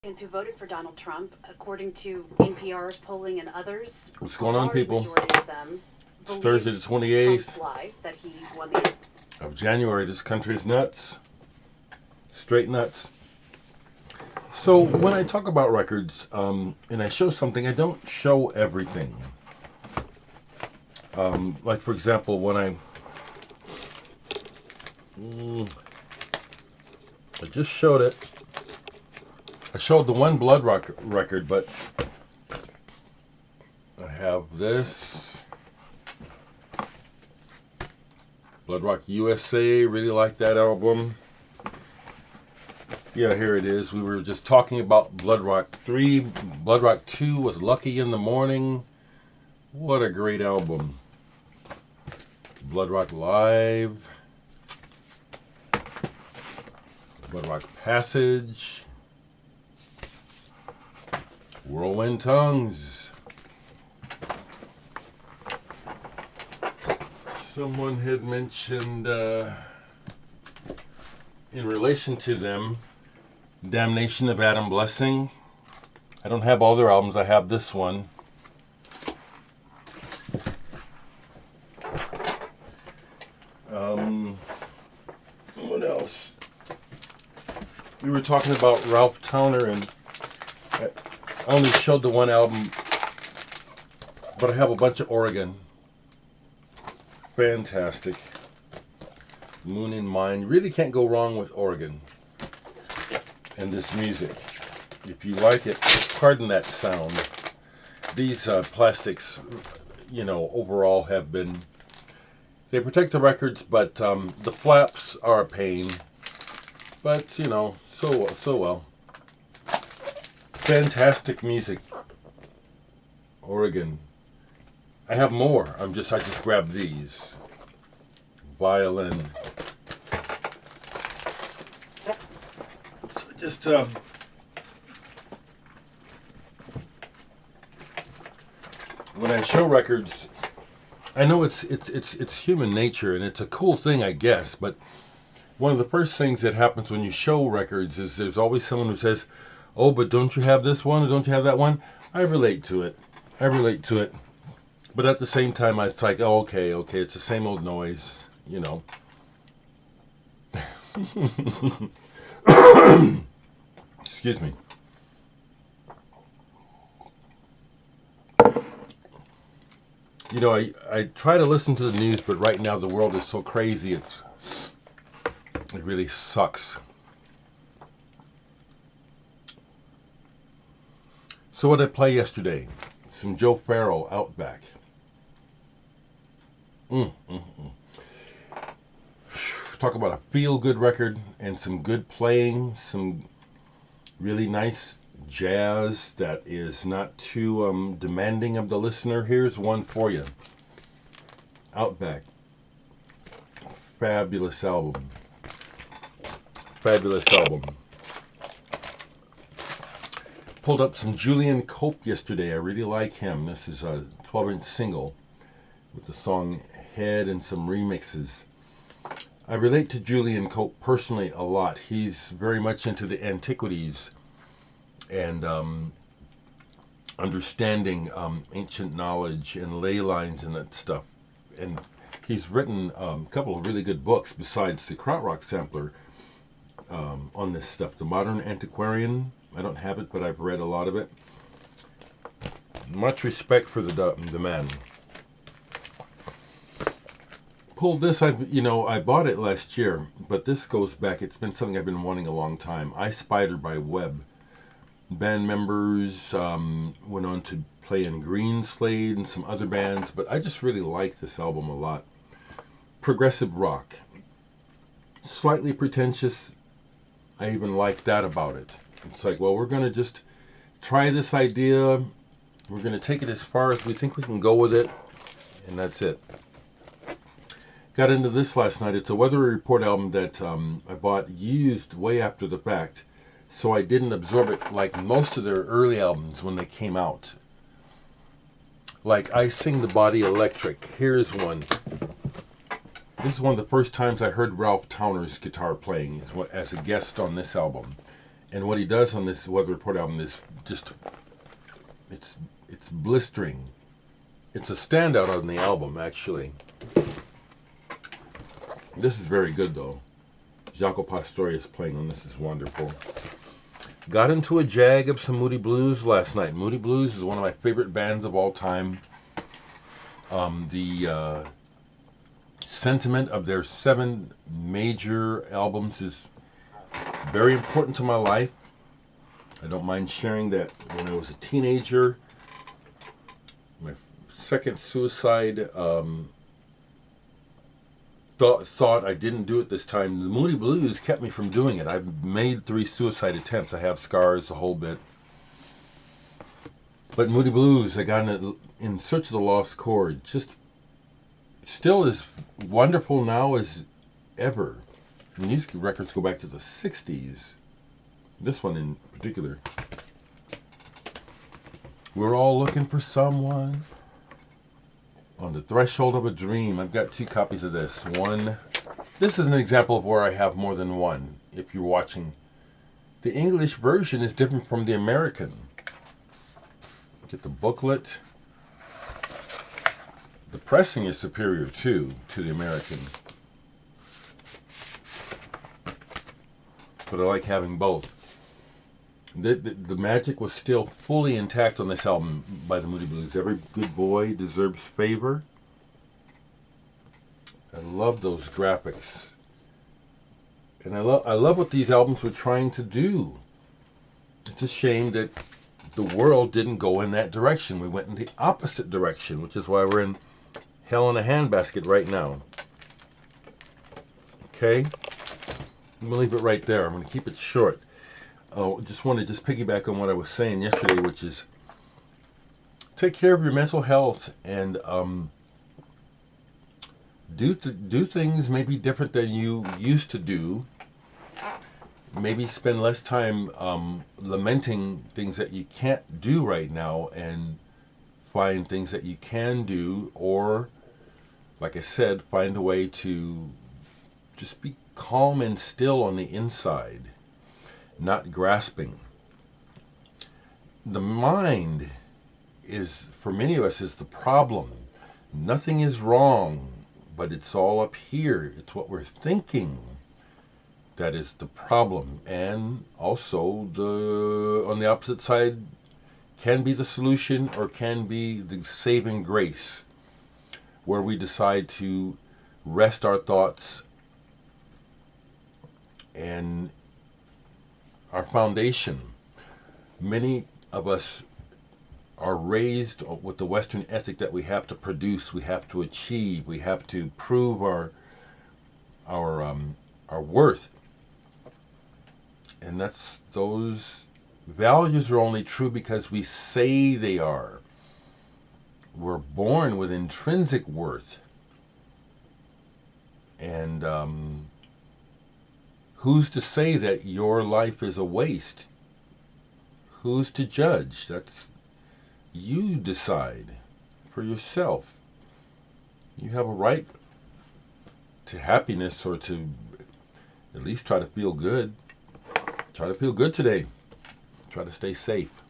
Who voted for Donald Trump, according to NPR's polling and others. What's going on, people? Majority of them It's Thursday the 28th that he won the of January. This country is nuts. Straight nuts. So when I talk about records and I show something, I don't show everything. Like, for example, when I just showed it. I showed the one Bloodrock record, but I have this. Bloodrock USA, really like that album. Yeah, here it is. We were just talking about Bloodrock 3. Bloodrock 2 was Lucky in the Morning. What a great album. Bloodrock Live. Bloodrock Passage. Whirlwind Tongues. Someone had mentioned, in relation to them, Damnation of Adam Blessing. I don't have all their albums. I have this one. What else? We were talking about Ralph Towner, and I only showed the one album, but I have a bunch of Oregon. Fantastic. Moon in Mind. Really can't go wrong with Oregon and this music. If you like it, pardon that sound. These plastics, overall have been... They protect the records, but the flaps are a pain. But, so well. Fantastic music. Oregon. I have more. I just grabbed these. Violin. So just when I show records, I know it's human nature, and it's a cool thing, I guess, but one of the first things that happens when you show records is there's always someone who says, "Oh, but don't you have this one, or don't you have that one?" I relate to it. But at the same time, it's like, oh, okay, it's the same old noise, Excuse me. I try to listen to the news, but right now the world is so crazy, it really sucks. So what did I play yesterday? Some Joe Farrell, Outback. Talk about a feel-good record and some good playing, some really nice jazz that is not too demanding of the listener. Here's one for you. Outback. Fabulous album. Pulled up some Julian Cope yesterday. I really like him. This is a 12-inch single with the song Head and some remixes. I relate to Julian Cope personally a lot. He's very much into the antiquities and understanding ancient knowledge and ley lines and that stuff. And he's written a couple of really good books besides the Krautrock sampler on this stuff. The Modern Antiquarian. I don't have it, but I've read a lot of it. Much respect for the man. Pulled this, I bought it last year, but this goes back, it's been something I've been wanting a long time. I Spider by Webb. Band members went on to play in Green Slade and some other bands, but I just really like this album a lot. Progressive rock. Slightly pretentious. I even like that about it. It's like, well, we're going to just try this idea. We're going to take it as far as we think we can go with it, and that's it. Got into this last night. It's a Weather Report album that I bought used way after the fact, so I didn't absorb it like most of their early albums when they came out. Like I Sing the Body Electric. Here's one. This is one of the first times I heard Ralph Towner's guitar playing as a guest on this album. And what he does on this Weather Report album is just, it's blistering. It's a standout on the album, actually. This is very good, though. Jaco Pastorius playing on this is wonderful. Got into a jag of some Moody Blues last night. Moody Blues is one of my favorite bands of all time. The sentiment of their 7 major albums is very important to my life. I don't mind sharing that when I was a teenager, my second suicide, thought I didn't do it this time. The Moody Blues kept me from doing it. I've made 3 suicide attempts. I have scars, the whole bit. But Moody Blues, I got in Search of the Lost Chord, just still as wonderful now as ever. And these records go back to the 60s. This one in particular. We're all looking for someone on the threshold of a dream. I've got 2 copies of this. This is an example of where I have more than one, if you're watching. The English version is different from the American. Get the booklet. The pressing is superior too to the American. But I like having both. The magic was still fully intact on this album by the Moody Blues. Every good boy deserves favor. I love those graphics. And I love what these albums were trying to do. It's a shame that the world didn't go in that direction. We went in the opposite direction, which is why we're in hell in a handbasket right now. Okay? I'm going to leave it right there. I'm going to keep it short. Just want to piggyback on what I was saying yesterday, which is take care of your mental health and do things maybe different than you used to do. Maybe spend less time lamenting things that you can't do right now and find things that you can do, or, like I said, find a way to just be calm and still on the inside. Not grasping. The mind is, for many of us, is the problem. Nothing is wrong, but it's all up here. It's what we're thinking that is the problem. And also, on the opposite side, can be the solution or can be the saving grace, where we decide to rest our thoughts and our foundation. Many of us are raised with the Western ethic that we have to produce, we have to achieve, we have to prove our worth, and those values are only true because we say they are. We're born with intrinsic worth, and who's to say that your life is a waste? Who's to judge? You decide for yourself. You have a right to happiness, or to at least try to feel good. Try to feel good today. Try to stay safe.